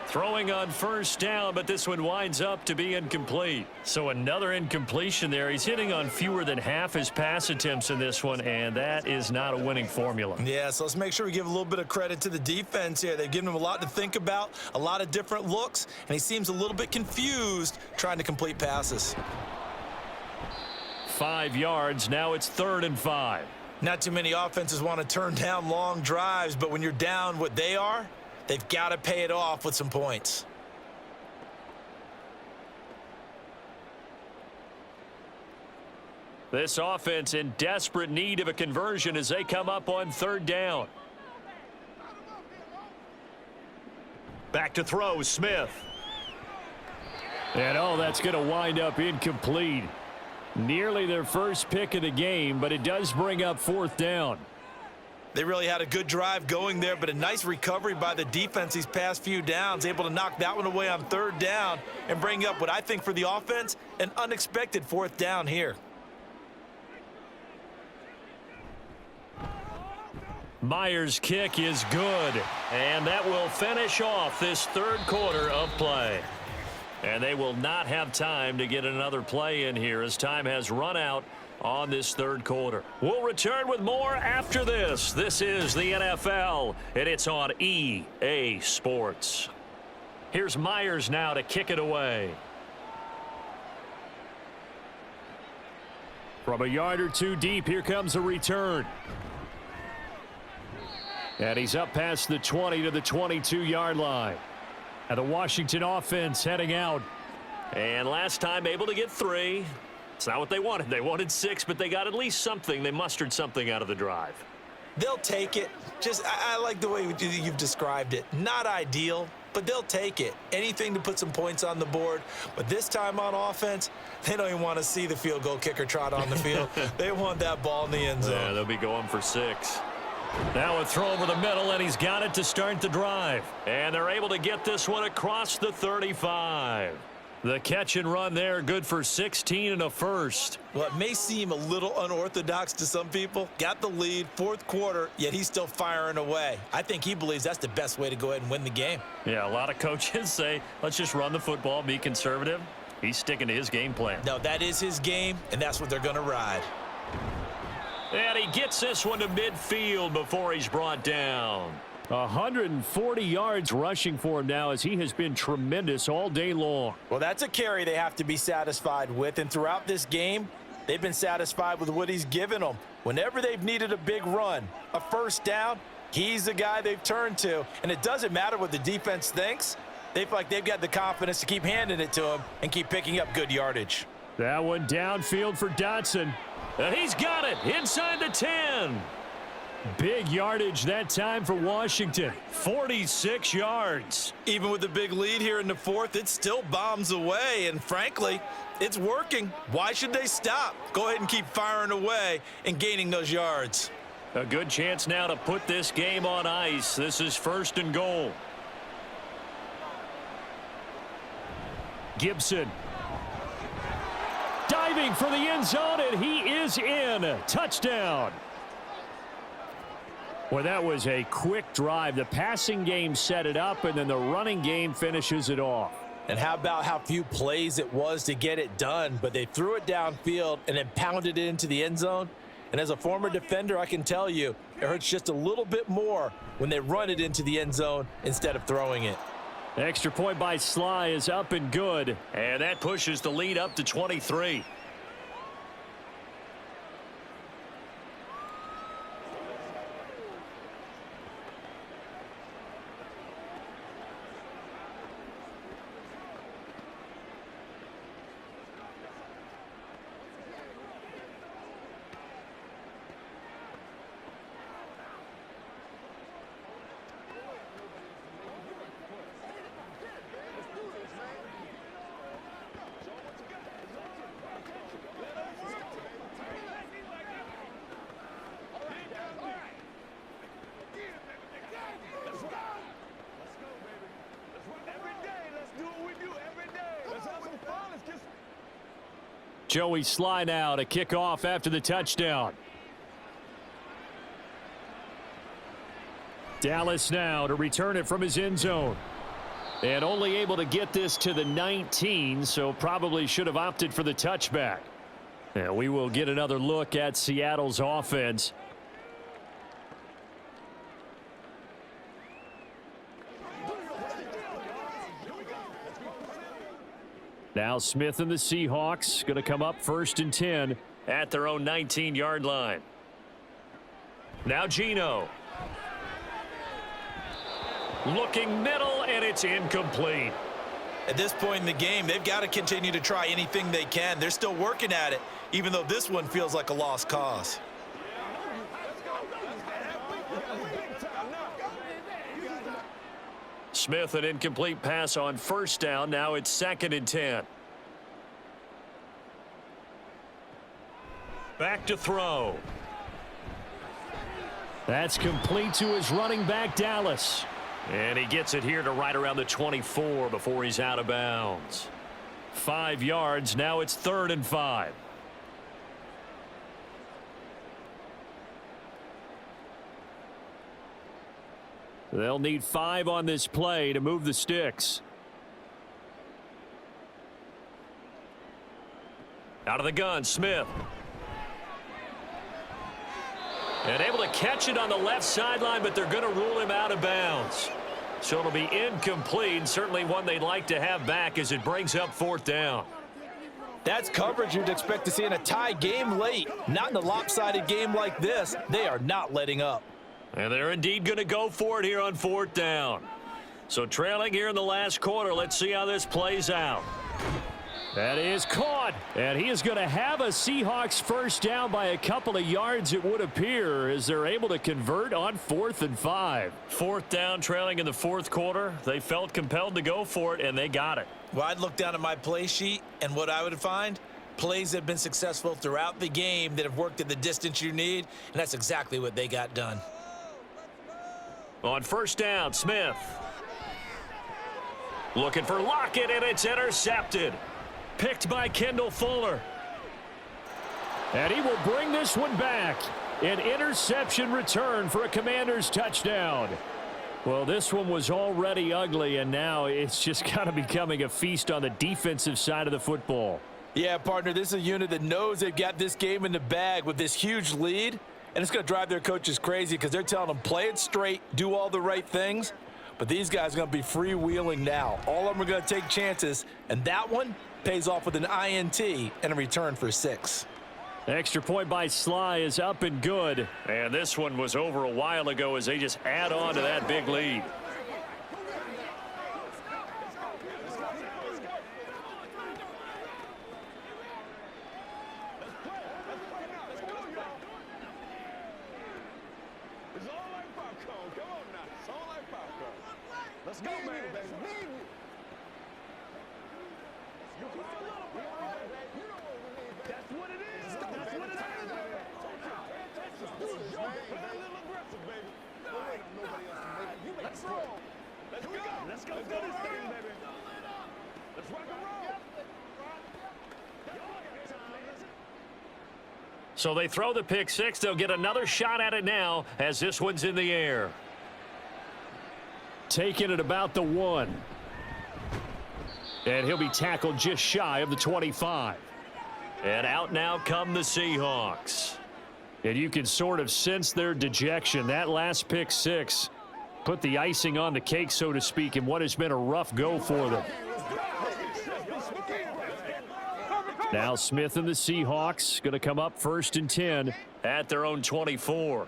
Throwing on first down, but this one winds up to be incomplete. So another incompletion there. He's hitting on fewer than half his pass attempts in this one, and that is not a winning formula. Yeah, so let's make sure we give a little bit of credit to the defense here. They've given him a lot to think about, a lot of different looks, and he seems a little bit confused trying to complete passes. 5 yards. Now it's 3rd and 5. Not too many offenses want to turn down long drives, but when you're down what they are, they've got to pay it off with some points. This offense in desperate need of a conversion as they come up on 3rd down. Back to throw, Smith. And that's going to wind up incomplete. Nearly their first pick of the game, but it does bring up 4th down. They really had a good drive going there, but a nice recovery by the defense these past few downs, able to knock that one away on 3rd down and bring up what I think for the offense, an unexpected 4th down here. Myers' kick is good, and that will finish off this 3rd quarter of play. And they will not have time to get another play in here as time has run out on this 3rd quarter. We'll return with more after this. This is the NFL, and it's on EA Sports. Here's Myers now to kick it away. From a yard or two deep, here comes a return. And he's up past the 20 to the 22-yard line. And the Washington offense heading out. And last time able to get 3. It's not what they wanted. They wanted 6, but they got at least something. They mustered something out of the drive. They'll take it. I like the way you've described it. Not ideal, but they'll take it. Anything to put some points on the board. But this time on offense, they don't even want to see the field goal kicker trot on the field. They want that ball in the end zone. Yeah, they'll be going for 6. Now a throw over the middle, and he's got it to start the drive. And they're able to get this one across the 35. The catch and run there, good for 16 and a first. Well, it may seem a little unorthodox to some people. Got the lead, 4th quarter, yet he's still firing away. I think he believes that's the best way to go ahead and win the game. Yeah, a lot of coaches say, let's just run the football, be conservative. He's sticking to his game plan. No, that is his game, and that's what they're going to ride. And he gets this one to midfield before he's brought down. 140 yards rushing for him now as he has been tremendous all day long. Well, that's a carry they have to be satisfied with, and throughout this game, they've been satisfied with what he's given them. Whenever they've needed a big run, a first down, he's the guy they've turned to, and it doesn't matter what the defense thinks. They feel like they've got the confidence to keep handing it to him and keep picking up good yardage. That one downfield for Dotson. And he's got it inside the 10. Big yardage that time for Washington. 46 yards. Even with the big lead here in the 4th, it still bombs away, and frankly, it's working. Why should they stop? Go ahead and keep firing away and gaining those yards. A good chance now to put this game on ice. This is 1st and goal. Gibson. Diving for the end zone, and he is in. Touchdown. Well, that was a quick drive. The passing game set it up, and then the running game finishes it off. And how about how few plays it was to get it done, but they threw it downfield and then pounded it into the end zone. And as a former defender, I can tell you, it hurts just a little bit more when they run it into the end zone instead of throwing it. Extra point by Sly is up and good. And that pushes the lead up to 23. Joey Sly now to kick off after the touchdown. Dallas now to return it from his end zone. And only able to get this to the 19, so probably should have opted for the touchback. And we will get another look at Seattle's offense. Now Smith and the Seahawks going to come up 1st and 10 at their own 19-yard line. Now Geno. Looking middle, and it's incomplete. At this point in the game, they've got to continue to try anything they can. They're still working at it, even though this one feels like a lost cause. Smith, an incomplete pass on 1st down. Now it's 2nd and 10. Back to throw. That's complete to his running back, Dallas. And he gets it here to right around the 24 before he's out of bounds. 5 yards. Now it's 3rd and 5. They'll need 5 on this play to move the sticks. Out of the gun, Smith. And able to catch it on the left sideline, but they're going to rule him out of bounds. So it'll be incomplete, certainly one they'd like to have back as it brings up 4th down. That's coverage you'd expect to see in a tie game late. Not in a lopsided game like this. They are not letting up. And they're indeed going to go for it here on 4th down. So trailing here in the last quarter. Let's see how this plays out. That is caught. And he is going to have a Seahawks 1st down by a couple of yards, it would appear, as they're able to convert on 4th and 5. 4th down, trailing in the 4th quarter. They felt compelled to go for it, and they got it. Well, I'd look down at my play sheet, and what I would find, plays that have been successful throughout the game that have worked at the distance you need, and that's exactly what they got done. On 1st down, Smith. Looking for Lockett, and it's intercepted. Picked by Kendall Fuller. And he will bring this one back. An interception return for a Commanders touchdown. Well, this one was already ugly, and now it's just kind of becoming a feast on the defensive side of the football. Yeah, partner, this is a unit that knows they've got this game in the bag with this huge lead, and it's going to drive their coaches crazy because they're telling them play it straight, do all the right things. But these guys are going to be freewheeling now. All of them are going to take chances, and that one pays off with an INT and a return for 6. Extra point by Sly is up and good. And this one was over a while ago as they just add on to that big lead. Let's go, man. That's what it is. That's what it is. Let's go. Let's go. Let's go. Let's do this thing, baby. Let's rock and roll. So they throw the pick six. They'll get another shot at it now as this one's in the air. Taking it about the 1. And he'll be tackled just shy of the 25. And out now come the Seahawks. And you can sort of sense their dejection. That last pick six put the icing on the cake, so to speak, in what has been a rough go for them. Now Smith and the Seahawks going to come up 1st and 10 at their own 24.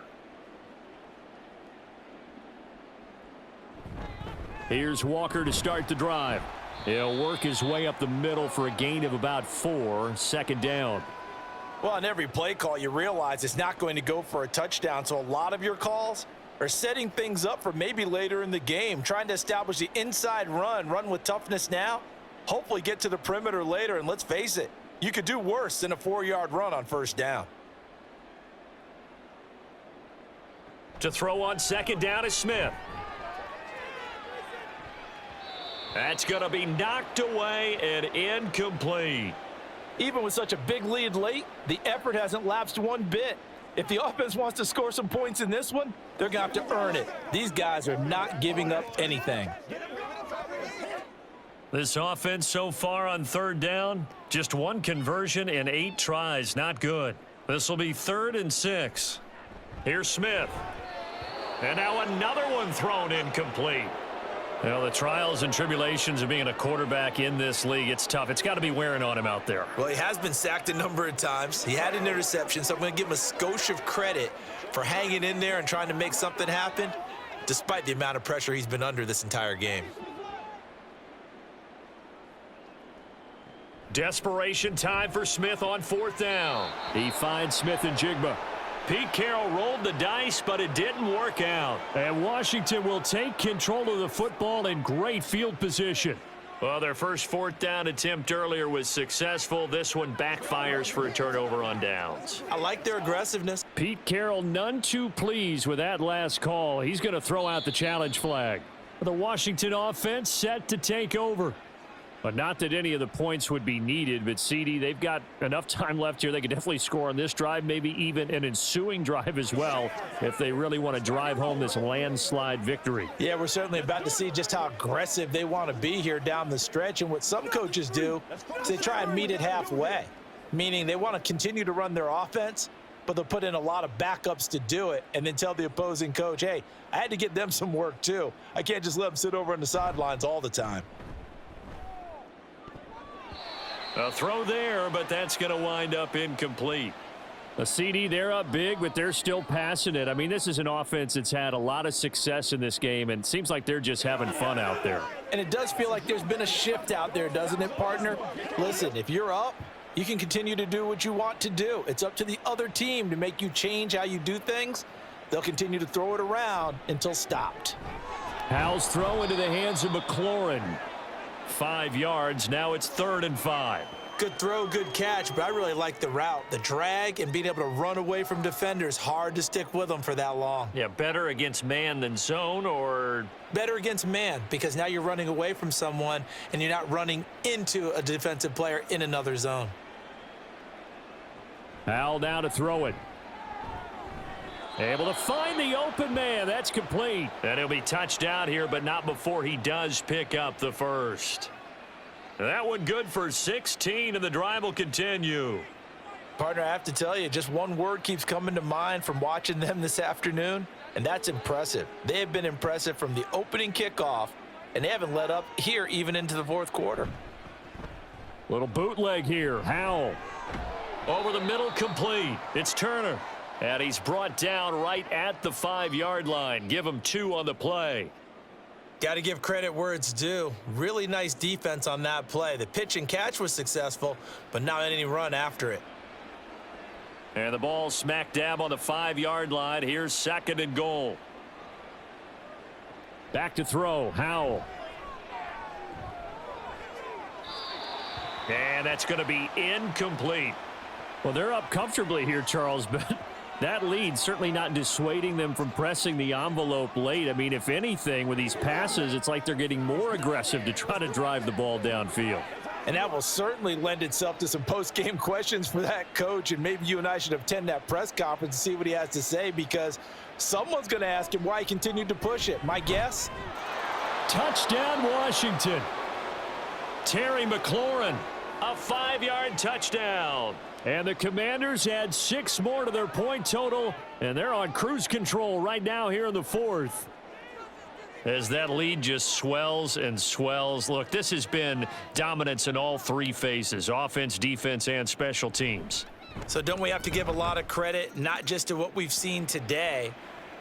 Here's Walker to start the drive. He'll work his way up the middle for a gain of about 4. 2nd down. Well, on every play call, you realize it's not going to go for a touchdown, so a lot of your calls are setting things up for maybe later in the game, trying to establish the inside run with toughness now, hopefully get to the perimeter later, and let's face it, you could do worse than a 4-yard run on 1st down. To throw on 2nd down is Smith. That's going to be knocked away and incomplete. Even with such a big lead late, the effort hasn't lapsed one bit. If the offense wants to score some points in this one, they're going to have to earn it. These guys are not giving up anything. This offense so far on 3rd down, just 1 conversion in 8 tries. Not good. This will be 3rd and 6. Here's Smith. And now another one thrown incomplete. Well, the trials and tribulations of being a quarterback in this league, it's tough. It's got to be wearing on him out there. Well, he has been sacked a number of times. He had an interception, so I'm going to give him a skosh of credit for hanging in there and trying to make something happen, despite the amount of pressure he's been under this entire game. Desperation time for Smith on 4th down. He finds Smith and Jigba. Pete Carroll rolled the dice, but it didn't work out. And Washington will take control of the football in great field position. Well, their first 4th down attempt earlier was successful. This one backfires for a turnover on downs. I like their aggressiveness. Pete Carroll none too pleased with that last call. He's going to throw out the challenge flag. The Washington offense set to take over. But not that any of the points would be needed, but CD, they've got enough time left here. They could definitely score on this drive, maybe even an ensuing drive as well, if they really want to drive home this landslide victory. Yeah, we're certainly about to see just how aggressive they want to be here down the stretch. And what some coaches do is they try and meet it halfway, meaning they want to continue to run their offense, but they'll put in a lot of backups to do it and then tell the opposing coach, hey, I had to get them some work too. I can't just let them sit over on the sidelines all the time. A throw there, but that's going to wind up incomplete. A CD, they're up big, but they're still passing it. I mean, this is an offense that's had a lot of success in this game, and it seems like they're just having fun out there. And it does feel like there's been a shift out there, doesn't it, partner? Listen, if you're up, you can continue to do what you want to do. It's up to the other team to make you change how you do things. They'll continue to throw it around until stopped. Howell's throw into the hands of McLaurin. 5 yards. Now it's 3rd and 5. Good throw, good catch, but I really like the route. The drag and being able to run away from defenders, hard to stick with them for that long. Yeah, better against man than zone, or better against man, because now you're running away from someone and you're not running into a defensive player in another zone. Howell now to throw it. Able to find the open man. That's complete. And he'll be touched out here, but not before he does pick up the first. That one good for 16, and the drive will continue. Partner, I have to tell you, just one word keeps coming to mind from watching them this afternoon, and that's impressive. They have been impressive from the opening kickoff, and they haven't let up here even into the 4th quarter. Little bootleg here. Howell. Over the middle, complete. It's Turner. And he's brought down right at the 5-yard line. Give him 2 on the play. Got to give credit where it's due. Really nice defense on that play. The pitch and catch was successful, but not any run after it. And the ball smack dab on the 5-yard line. Here's 2nd and goal. Back to throw. Howell. And that's going to be incomplete. Well, they're up comfortably here, Charles, but that lead certainly not dissuading them from pressing the envelope late. I mean, if anything, with these passes, it's like they're getting more aggressive to try to drive the ball downfield. And that will certainly lend itself to some post-game questions for that coach, and maybe you and I should attend that press conference and see what he has to say, because someone's going to ask him why he continued to push it. My guess? Touchdown, Washington. Terry McLaurin, a 5-yard touchdown. And the Commanders add 6 more to their point total, and they're on cruise control right now here in the 4th. As that lead just swells and swells. Look, this has been dominance in all 3 phases, offense, defense, and special teams. So don't we have to give a lot of credit, not just to what we've seen today,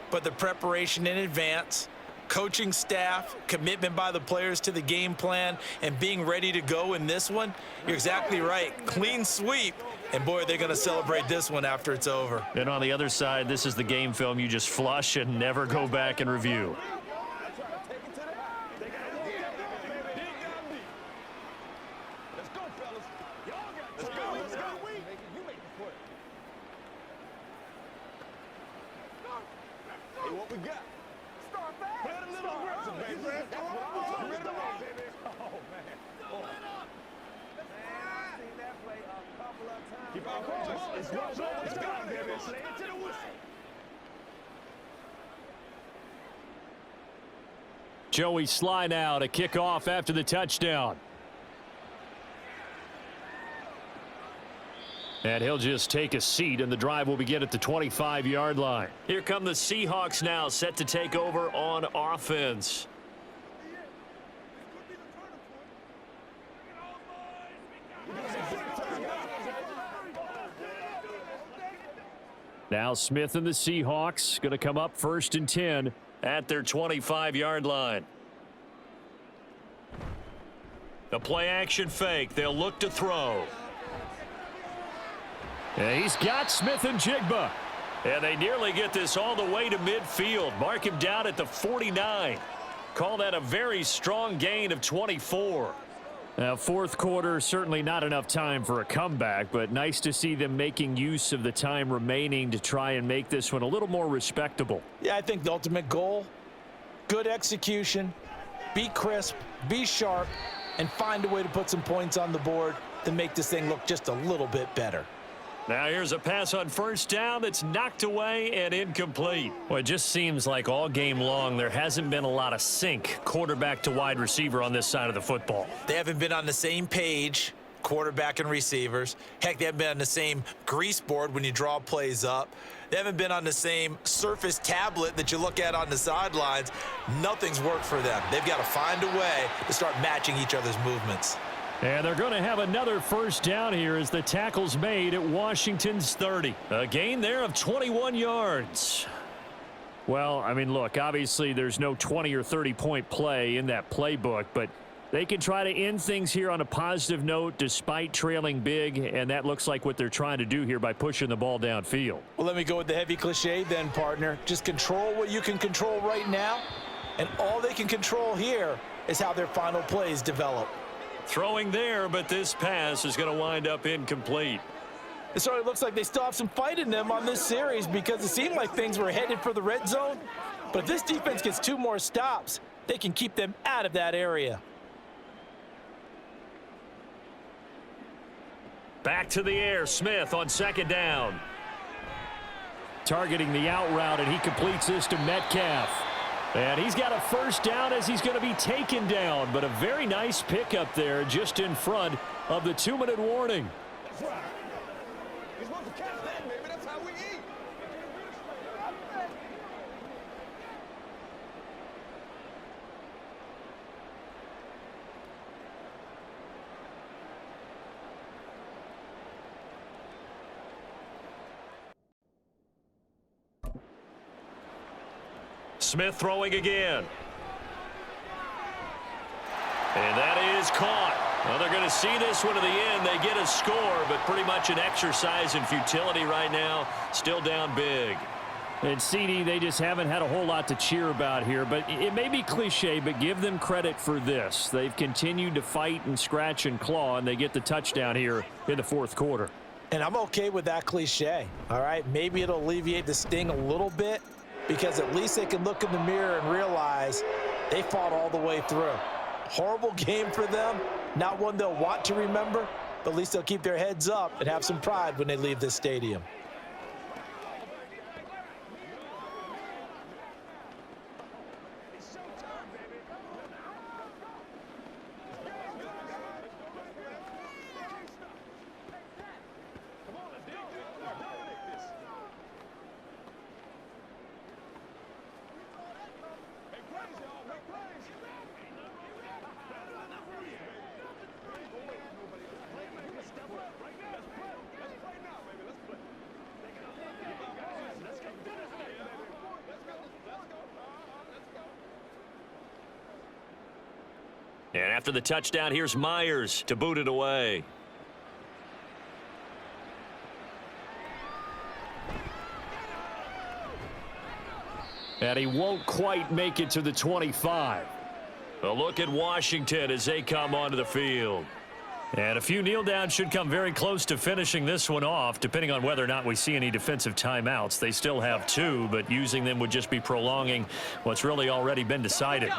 but the preparation in advance, coaching staff, commitment by the players to the game plan, and being ready to go in this one? You're exactly right. Clean sweep. And, boy, they're going to celebrate this one after it's over. And on the other side, this is the game film you just flush and never go back and review. Joey Sly now to kick off after the touchdown. And he'll just take a seat, and the drive will begin at the 25-yard line. Here come the Seahawks now, set to take over on offense. Now Smith and the Seahawks going to come up 1st and 10. At their 25-yard line. The play-action fake. They'll look to throw. And he's got Smith and Jigba. And they nearly get this all the way to midfield. Mark him down at the 49. Call that a very strong gain of 24. Now, 4th quarter, certainly not enough time for a comeback, but nice to see them making use of the time remaining to try and make this one a little more respectable. Yeah, I think the ultimate goal, good execution, be crisp, be sharp, and find a way to put some points on the board to make this thing look just a little bit better. Now here's a pass on 1st down that's knocked away and incomplete. Well, it just seems like all game long there hasn't been a lot of sync quarterback to wide receiver on this side of the football. They haven't been on the same page, quarterback and receivers. Heck, they haven't been on the same grease board when you draw plays up. They haven't been on the same Surface tablet that you look at on the sidelines. Nothing's worked for them. They've got to find a way to start matching each other's movements. And they're going to have another 1st down here as the tackle's made at Washington's 30. A gain there of 21 yards. Well, I mean, look, obviously there's no 20 or 30-point play in that playbook, but they can try to end things here on a positive note despite trailing big, and that looks like what they're trying to do here by pushing the ball downfield. Well, let me go with the heavy cliche then, partner. Just control what you can control right now, and all they can control here is how their final plays develop. Throwing there, but this pass is going to wind up incomplete. It certainly looks like they still have some fight in them on this series, because it seemed like things were headed for the red zone. But if this defense gets 2 more stops, they can keep them out of that area. Back to the air, Smith on 2nd down. Targeting the out route, and he completes this to Metcalf. And he's got a 1st down as he's going to be taken down, but a very nice pickup there just in front of the 2-minute warning. That's right. You're supposed to catch that, baby. That's how we eat. Smith throwing again. And that is caught. Well, they're going to see this one to the end. They get a score, but pretty much an exercise in futility right now. Still down big. And CD, they just haven't had a whole lot to cheer about here, but it may be cliche, but give them credit for this. They've continued to fight and scratch and claw, and they get the touchdown here in the 4th quarter. And I'm okay with that cliche, all right? Maybe it'll alleviate the sting a little bit, because at least they can look in the mirror and realize they fought all the way through. Horrible game for them, Not one they'll want to remember, but at least they'll keep their heads up and have some pride when they leave this stadium. And after the touchdown, here's Myers to boot it away. And he won't quite make it to the 25. A look at Washington as they come onto the field. And a few kneel downs should come very close to finishing this one off, depending on whether or not we see any defensive timeouts. They still have 2, but using them would just be prolonging what's really already been decided.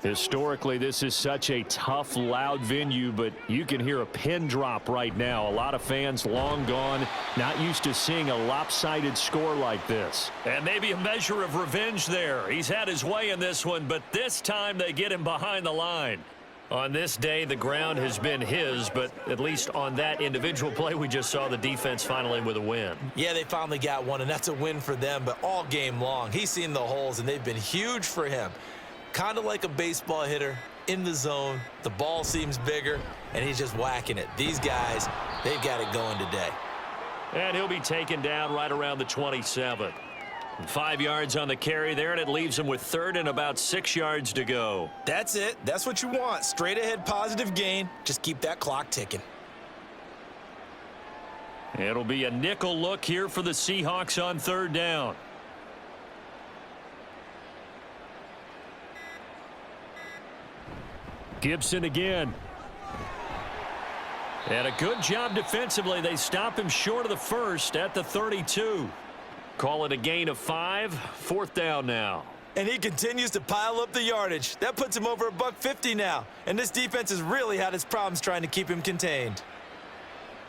Historically, this is such a tough, loud venue, but you can hear a pin drop right now. A lot of fans long gone, not used to seeing a lopsided score like this. And maybe a measure of revenge there. He's had his way in this one, but this time they get him behind the line. On this day, the ground has been his, but at least on that individual play, we just saw the defense finally with a win. Yeah, they finally got one, and that's a win for them, but all game long, he's seen the holes, and they've been huge for him. Kind of like a baseball hitter in the zone. The ball seems bigger, and he's just whacking it. These guys, they've got it going today. And he'll be taken down right around the 27. 5 yards on the carry there, and it leaves him with 3rd and about 6 yards to go. That's it. That's what you want. Straight ahead positive gain. Just keep that clock ticking. It'll be a nickel look here for the Seahawks on 3rd down. Gibson again. And a good job defensively. They stop him short of the 1st at the 32. Call it a gain of 5. 4th down now. And he continues to pile up the yardage. That puts him over $150 now. And this defense has really had its problems trying to keep him contained.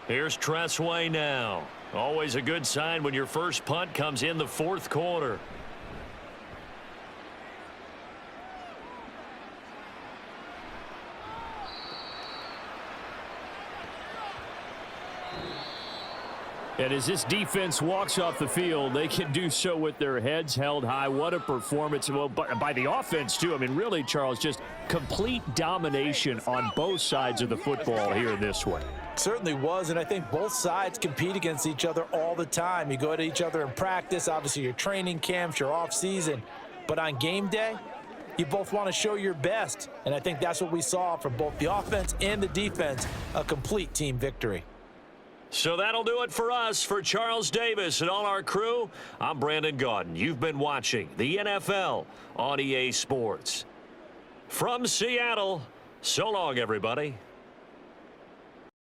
Here's Tressway now. Always a good sign when your first punt comes in the 4th quarter. And as this defense walks off the field, they can do so with their heads held high. What a performance. Well, by the offense, too. I mean, really, Charles, just complete domination on both sides of the football here in this one. Certainly was, and I think both sides compete against each other all the time. You go at each other in practice, obviously your training camps, your off-season. But on game day, you both want to show your best. And I think that's what we saw from both the offense and the defense, a complete team victory. So that'll do it for us. For Charles Davis and all our crew, I'm Brandon Gaudin. You've been watching the NFL on EA Sports. From Seattle, so long, everybody.